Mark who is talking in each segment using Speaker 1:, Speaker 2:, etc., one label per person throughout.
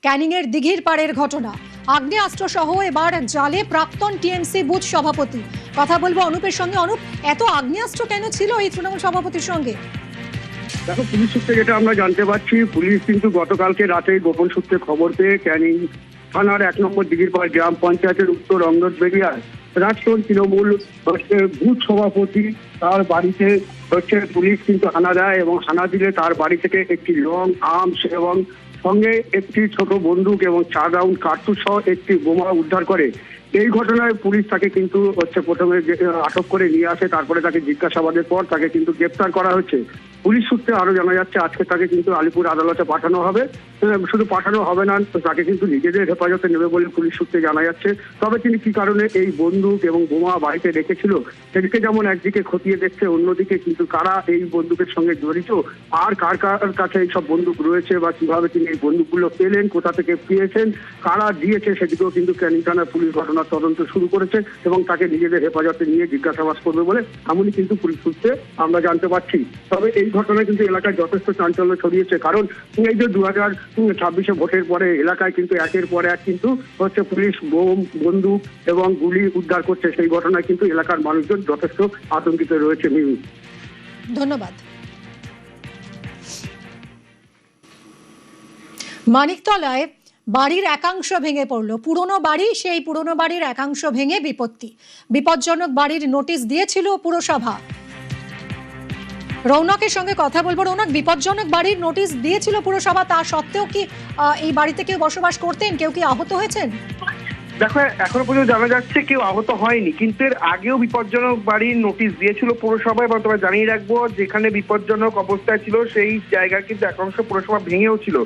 Speaker 1: ক্যানিংয়ের দিঘির পাড়ের ঘটনা, আগ্নেয়াস্ত্র সহ এবার জালে প্রাক্তন টিএমসি বুথ সভাপতি। কথা বলবো অনুপের সঙ্গে। অনুপ, এত আগ্নেয়াস্ত্র কেন ছিল এই তৃণমূল সভাপতির সঙ্গে?
Speaker 2: দেখো, পুলিশ সূত্রে যেটা আমরা জানতে পারছি, পুলিশ কিন্তু গতকালকে রাতে গোপন সূত্রে খবর পেয়ে ক্যানিং থানার 1 নম্বর দিঘির পাড় গ্রাম পঞ্চায়েতের উত্তর অঙ্গদবেড়িয়ার প্রাক্তন তৃণমূল বুথ সভাপতি তার বাড়িতে পুলিশ কিন্তু হানা দেয় এবং হানা দিলে তার বাড়ি থেকে একটি লং আর্মস এবং সঙ্গে একটি ছোট বন্দুক এবং 4 রাউন্ড কার্তুজ সহ একটি বোমা উদ্ধার করে। এই ঘটনায় পুলিশ তাকে কিন্তু প্রথমে আটক করে নিয়ে আসে, তারপরে তাকে জিজ্ঞাসাবাদের পর তাকে কিন্তু গ্রেপ্তার করা হচ্ছে। পুলিশ সূত্রে আরো জানা যাচ্ছে আজকে তাকে কিন্তু আলিপুর আদালতে পাঠানো হবে। শুধু পাঠানো হবে না, তাকে কিন্তু নিজেদের হেফাজতে নেবে বলে পুলিশ সূত্রে জানা যাচ্ছে। তবে তিনি কি কারণে এই বন্দুক এবং বোমা বাড়িতে রেখেছিল সেদিকে যেমন একদিকে খতিয়ে দেখছে, অন্যদিকে কিন্তু কারা এই বন্দুকের সঙ্গে জড়িত আর কার কার কাছে এইসব বন্দুক রয়েছে বা কিভাবে তিনি এই বন্দুকগুলো পেলেন, কোথা থেকে পেয়েছেন, কারা দিয়েছে সেদিকেও কিন্তু ক্যানিং থানার পুলিশ ঘটনার তদন্ত শুরু করেছে এবং তাকে নিজেদের হেফাজতে নিয়ে জিজ্ঞাসাবাদ করবে বলে এমনই কিন্তু পুলিশ সূত্রে আমরা জানতে পারছি। তবে এই ঘটনায় কিন্তু এলাকায় যথেষ্ট চাঞ্চল্য ছড়িয়েছে, কারণ এই যে 2026 ভোটের পরে এলাকায় কিন্তু একের পর এক কিন্তু পুলিশ বোম, বন্দুক এবং গুলি উদ্ধার করছে। সেই ঘটনায় কিন্তু এলাকার মানুষজন যথেষ্ট আতঙ্কিত রয়েছে। মিমি,
Speaker 1: ধন্যবাদ। মানিকতলায় বাড়ির একাংশ ভেঙে পড়লো, পুরনো বাড়ি, সেই পুরনো বাড়ির একাংশ ভেঙে বিপজ্জনক বাড়ির নোটিশ দিয়েছিল পুরসভা। রৌনকের সঙ্গে কথা বলবো। রৌনক, বিপজ্জনক বাড়ির নোটিশ দিয়েছিল পুরসভা, তা সত্ত্বেও কি এই বাড়িতে কেউ বসবাস করতেন? কেউ কি আহত হয়েছেন?
Speaker 3: দেখো, এখনো পর্যন্ত জানা যাচ্ছে কেউ আহত হয়নি, কিন্তু এর আগেও বিপজ্জনক বাড়ির নোটিশ দিয়েছিল পুরসভা। এবং তোমায় জানিয়ে রাখবো, যেখানে বিপজ্জনক অবস্থায় ছিল সেই জায়গা কিন্তু একাংশ পুরসভা ভেঙেও ছিল।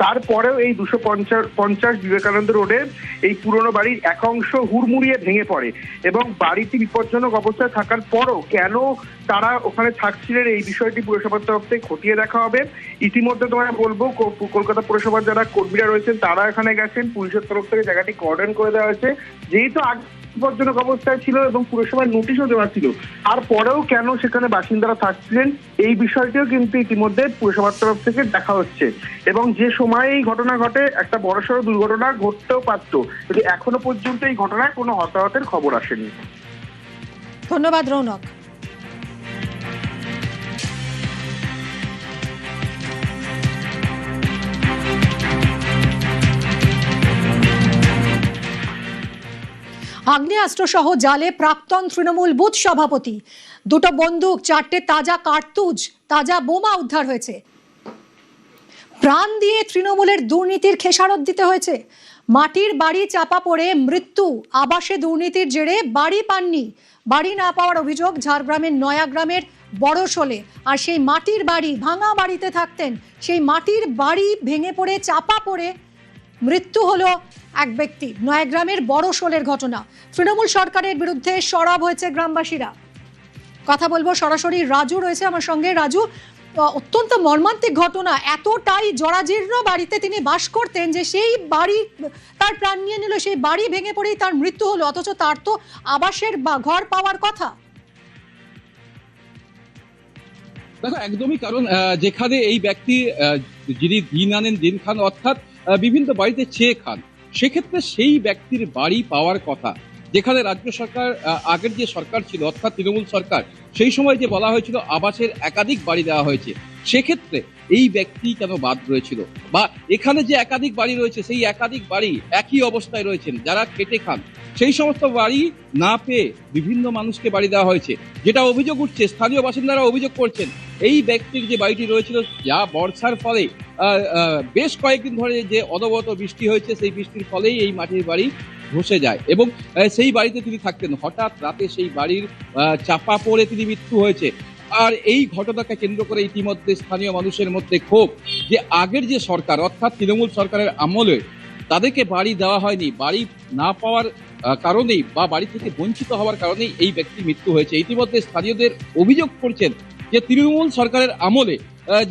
Speaker 3: তারপরেও এই 250 বিবেকানন্দ রোডের এই পুরনো বাড়ির একাংশ হুড়মুড়িয়ে ভেঙে পড়ে এবং বাড়িটি বিপজ্জনক অবস্থায় থাকার পরও কেন তারা ওখানে থাকছিলেন এই বিষয়টি পুরসভার তরফ থেকে খতিয়ে দেখা হবে। ইতিমধ্যে তোমায় বলবো, কলকাতা পুরসভার যারা কর্মীরা রয়েছেন তারা এখানে গেছেন, পুলিশের তরফ থেকে জায়গাটি কর্ডন করে দেওয়া হয়েছে। যেহেতু বিপজ্জনক অবস্থায় ছিল এবং পুরসভার নোটিশও দেওয়া ছিল, আর পরেও কেন সেখানে বাসিন্দারা থাকছিলেন এই বিষয়টিও কিন্তু ইতিমধ্যে পুরসভার তরফ থেকে দেখা হচ্ছে। এবং যে সময় এই ঘটনা ঘটে একটা বড়সড় দুর্ঘটনা ঘটতেও পারত, কিন্তু এখনো পর্যন্ত এই ঘটনায় কোনো হতাহতের খবর আসেনি।
Speaker 1: ধন্যবাদ রৌনক। আগ্নেয়াস্ত্র সহ জালে প্রাক্তন তৃণমূল বুথ সভাপতি, 2টো বন্দুক, 4টে তাজা কার্তুজ, তাজা বোমা উদ্ধার হয়েছে। প্রাণ দিয়ে তৃণমূলের দুর্নীতির খেসারত দিতে হয়েছে। মাটির বাড়ি চাপা পড়ে মৃত্যু, আবাসে দুর্নীতির জেরে বাড়ি পাননি। বাড়ি না পাওয়ার অভিযোগ ঝাড়গ্রামের নয়াগ্রামের বড়শোলে। আর সেই মাটির বাড়ি, ভাঙা বাড়িতে থাকতেন, সেই মাটির বাড়ি ভেঙে পড়ে চাপা পড়ে মৃত্যু হলো এক ব্যক্তি। নয়াগ্রামের বড়শোলের ঘটনা। তৃণমূল সরকারের বিরুদ্ধে সরব হয়েছে গ্রামবাসীরা। কথা বলবো, সরাসরি রাজু রয়েছে আমার সঙ্গে। রাজু, অত্যন্ত মর্মান্তিক ঘটনা। এতটাই জরাজীর্ণ বাড়িতে তিনি বাস করতেন যে সেই বাড়ি তার প্রাণ নিয়ে নিল, সেই বাড়ি ভেঙে পড়েই তার মৃত্যু হলো, অথচ তার তো আবাসের ঘর পাওয়ার কথা।
Speaker 4: দেখো, একদমই, কারণ যেখানে এই ব্যক্তি যিনি দিন আনেন দিন খান, অর্থাৎ বিভিন্ন বাড়িতে চেয়ে খান, সেক্ষেত্রে সেই ব্যক্তির বাড়ি পাওয়ার কথা। যেখানে রাজ্য সরকার, আগের যে সরকার ছিল অর্থাৎ তৃণমূল সরকার, সেই সময় যে বলা হয়েছিল আবাসের একাধিক বাড়ি দেওয়া হয়েছে, সেক্ষেত্রে এই ব্যক্তি কেন বাদ রয়েছিল? বা এখানে যে একাধিক বাড়ি রয়েছে, সেই একাধিক বাড়ি একই অবস্থায় রয়েছেন, যারা খেটে খান, সেই সমস্ত বাড়ি না পেয়ে বিভিন্ন মানুষকে বাড়ি দেওয়া হয়েছে। যেটা অভিযোগ উঠছে, স্থানীয় বাসিন্দারা অভিযোগ করছেন, এই ব্যক্তির যে বাড়িটি রয়েছিল, যা বর্ষার ফলে বেশ কয়েকদিন ধরে যে অনবরত বৃষ্টি হয়েছে, সেই বৃষ্টির ফলেই এই মাটির বাড়ি ধসে যায় এবং সেই বাড়িতে তিনি থাকতেন। হঠাৎ রাতে সেই বাড়ির চাপা পড়ে তিনি মৃত্যু হয়েছে। আর এই ঘটনাকে কেন্দ্র করে ইতিমধ্যে স্থানীয় মানুষের মধ্যে ক্ষোভ, যে আগের যে সরকার অর্থাৎ তৃণমূল সরকারের আমলে তাদেরকে বাড়ি দেওয়া হয়নি, বাড়ি না পাওয়ার কারণেই বা বাড়ি থেকে বঞ্চিত হওয়ার কারণেই এই ব্যক্তির মৃত্যু হয়েছে। ইতিমধ্যে স্থানীয়দের অভিযোগ করছেন যে তৃণমূল সরকারের আমলে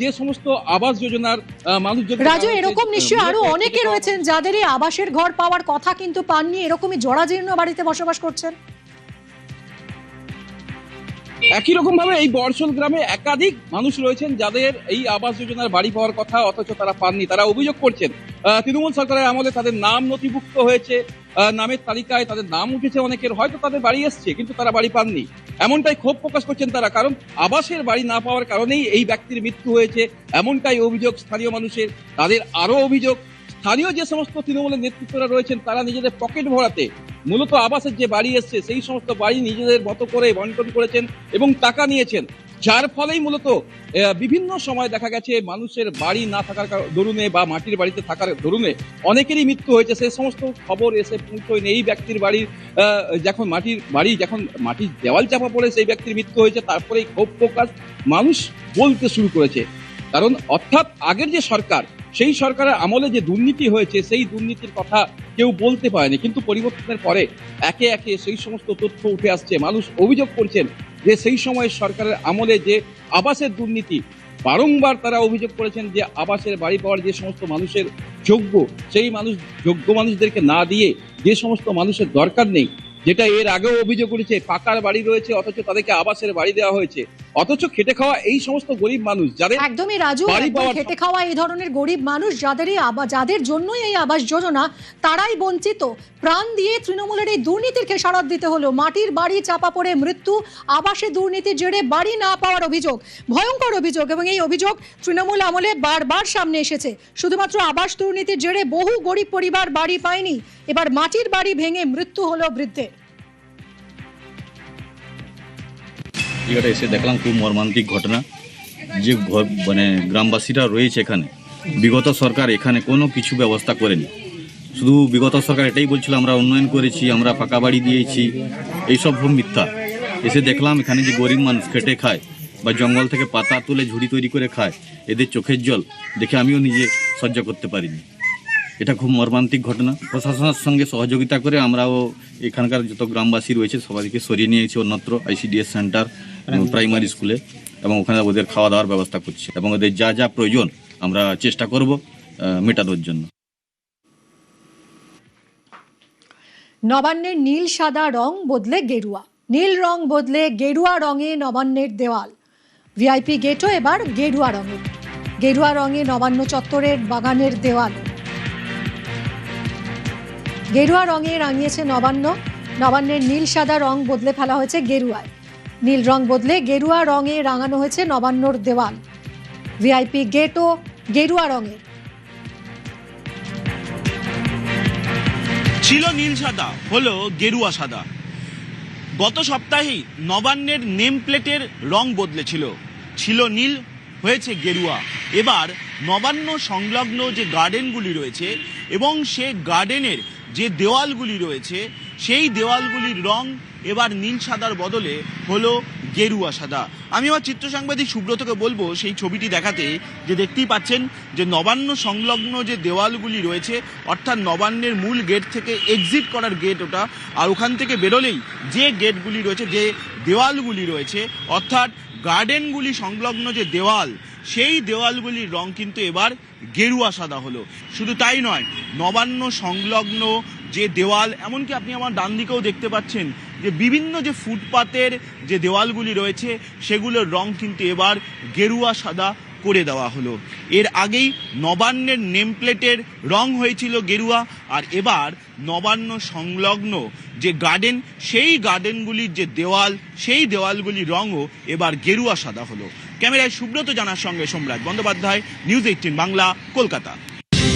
Speaker 4: যে সমস্ত আবাস যোজনার মানুষজন,
Speaker 1: রাজু, এরকম নিশ্চয়ই আরো অনেকে রয়েছেন যাদের এই আবাসের ঘর পাওয়ার কথা কিন্তু পাননি, এরকমই জরাজীর্ণ বাড়িতে বসবাস করছেন।
Speaker 4: একই রকম ভাবে এই বর্ষল গ্রামে একাধিক মানুষ রয়েছেন যাদের এই আবাস যোজনার বাড়ি পাওয়ার কথা, অথচ তারা পাননি। তারা অভিযোগ করছেন তৃণমূল সরকারের আমলে তাদের নাম নথিভুক্ত হয়েছে, নামের তালিকায় তাদের নাম উঠেছে, অনেকের হয়তো তাদের বাড়ি এসছে কিন্তু তারা বাড়ি পাননি। এমনটাই ক্ষোভ প্রকাশ করছেন তারা, কারণ আবাসের বাড়ি না পাওয়ার কারণেই এই ব্যক্তির মৃত্যু হয়েছে, এমনটাই অভিযোগ স্থানীয় মানুষের। তাদের আরো অভিযোগ, স্থানীয় যে সমস্ত তৃণমূলের নেতৃত্বরা রয়েছেন তারা নিজেদের পকেট ভরাতে মূলত আবাসের যে বাড়ি এসছে সেই সমস্ত বাড়ি নিজেদের মতো করে বন্টন করেছেন এবং টাকা নিয়েছেন, যার ফলেই মূলত বিভিন্ন সময় দেখা গেছে মানুষের বাড়ি না থাকার দরুনে বা মাটির বাড়িতে থাকার দরুনে অনেকেরই মৃত্যু হয়েছে। সেই সমস্ত খবর এসে পৌঁছয়নি। এই ব্যক্তির বাড়ির যখন মাটির দেওয়াল চাপা পড়ে সেই ব্যক্তির মৃত্যু হয়েছে, তারপরেই ক্ষোভ প্রকাশ মানুষ বলতে শুরু করেছে। কারণ অর্থাৎ আগের যে সরকার, সেই সরকারের আমলে যে দুর্নীতি হয়েছে সেই দুর্নীতির কথা কেউ বলতে পারেনি, কিন্তু পরিবর্তনের পরে একে একে সেই সমস্ত তথ্য উঠে আসছে। মানুষ অভিযোগ করছেন যে সেই সময় সরকারের আমলে যে আবাসের দুর্নীতি, বারংবার তারা অভিযোগ করেছেন যে আবাসের বাড়ি পাওয়ার যে সমস্ত মানুষের যোগ্য, সেই যোগ্য মানুষদেরকে না দিয়ে যে সমস্ত মানুষের দরকার নেই, যেটা এর আগেও অভিযোগ করেছে পাকার বাড়ি রয়েছে অথচ তাদেরকে আবাসের বাড়ি দেওয়া হয়েছে, অথচ খেটে খাওয়া এই সমস্ত গরিব মানুষ যাদের
Speaker 1: একদমই রাজু, খেটে খাওয়া এই ধরনের গরিব মানুষ যাদের জন্যই এই আবাস যোজনা, তারাই বঞ্চিত। প্রাণ দিয়ে তৃণমূলের এই দুর্নীতির খেসারত দিতে হলো। মাটির বাড়ি চাপা পড়ে মৃত্যু, আবাসে দুর্নীতির জেরে বাড়ি না পাওয়ার অভিযোগ, ভয়ঙ্কর অভিযোগ, এবং এই অভিযোগ তৃণমূল আমলে বারবার সামনে এসেছে। শুধুমাত্র আবাস দুর্নীতির জেরে বহু গরিব পরিবার বাড়ি পায়নি, এবার মাটির বাড়ি ভেঙে মৃত্যু হলো বৃদ্ধের।
Speaker 5: জায়গাটা এসে দেখলাম খুব মর্মান্তিক ঘটনা। যে মানে গ্রামবাসীরা রয়েছে এখানে, বিগত সরকার এখানে কোনো কিছু ব্যবস্থা করেনি। শুধু বিগত সরকার এটাই বলছিল আমরা উন্নয়ন করেছি, আমরা পাকা বাড়ি দিয়েছি, এইসব মিথ্যা। এসে দেখলাম এখানে যে গরিব মানুষ খেটে খায় বা জঙ্গল থেকে পাতা তুলে ঝুড়ি তৈরি করে খায়, এদের চোখের জল দেখে আমিও নিজে সহ্য করতে পারিনি। এটা খুব মর্মান্তিক ঘটনা। প্রশাসনের সঙ্গে সহযোগিতা করে আমরাও এখানকার যত গ্রামবাসী রয়েছে সবাইকে সরিয়ে নিয়েছি অন্যত্র ICDS সেন্টার প্রাইমারি স্কুলে, এবং ওখানে ওদের খাওয়া দাওয়ার ব্যবস্থা করছি এবং ওদের যা যা প্রয়োজন আমরা চেষ্টা করব মেটানোর জন্য।
Speaker 1: নবান্নের নীল সাদা রং বদলে গেরুয়া, নীল রং বদলে গেরুয়া রঙে নবান্নের দেওয়াল। VIP গেটও এবার গেরুয়া রঙে। গেরুয়া রঙে নবান্ন চত্বরের বাগানের দেওয়াল। গেরুয়া রঙে রাঙিয়েছে নবান্ন। নবান্নের নীল সাদা রং বদলে ফেলা হয়েছে গেরুয়ায়। নীল রং বদলে গেরুয়া রঙে রাঙানো হয়েছে নবান্নর দেওয়াল। VIP গেটও গেরুয়া রঙের।
Speaker 6: ছিল নীল সাদা, হলো গেরুয়া সাদা। গত সপ্তাহেই নবান্নের নেম প্লেটের রং বদলেছিল, ছিল নীল, হয়েছে গেরুয়া। এবার নবান্ন সংলগ্ন যে গার্ডেনগুলি রয়েছে এবং সে গার্ডেনের যে দেওয়ালগুলি রয়েছে সেই দেওয়ালগুলির রং এবার নীল সাদার বদলে হলো গেরুয়া সাদা। আমি আমার চিত্র সাংবাদিক সুব্রতকে বলবো সেই ছবিটি দেখাতে, যে দেখতেই পাচ্ছেন যে নবান্ন সংলগ্ন যে দেওয়ালগুলি রয়েছে, অর্থাৎ নবান্নের মূল গেট থেকে এক্সিট করার গেট ওটা, আর ওখান থেকে বেরোলেই যে গেটগুলি রয়েছে, যে দেওয়ালগুলি রয়েছে, অর্থাৎ গার্ডেনগুলি সংলগ্ন যে দেওয়াল, সেই দেওয়ালগুলির রং কিন্তু এবার গেরুয়া সাদা হলো। শুধু তাই নয়, নবান্ন সংলগ্ন যে দেওয়াল, এমনকি আপনি আমার ডান দিকেও দেখতে পাচ্ছেন যে বিভিন্ন যে ফুটপাতের যে দেওয়ালগুলি রয়েছে সেগুলোর রং কিন্তু এবার গেরুয়া সাদা করে দেওয়া হলো। এর আগেই নবান্নের নেম প্লেটের রং হয়েছিল গেরুয়া, আর এবার নবান্ন সংলগ্ন যে গার্ডেন, সেই গার্ডেনগুলির যে দেওয়াল, সেই দেওয়ালগুলির রঙও এবার গেরুয়া সাদা হলো। ক্যামেরায় সুব্রত জানার সঙ্গে সম্রাট বন্দ্যোপাধ্যায়, নিউজ 18 বাংলা, কলকাতা।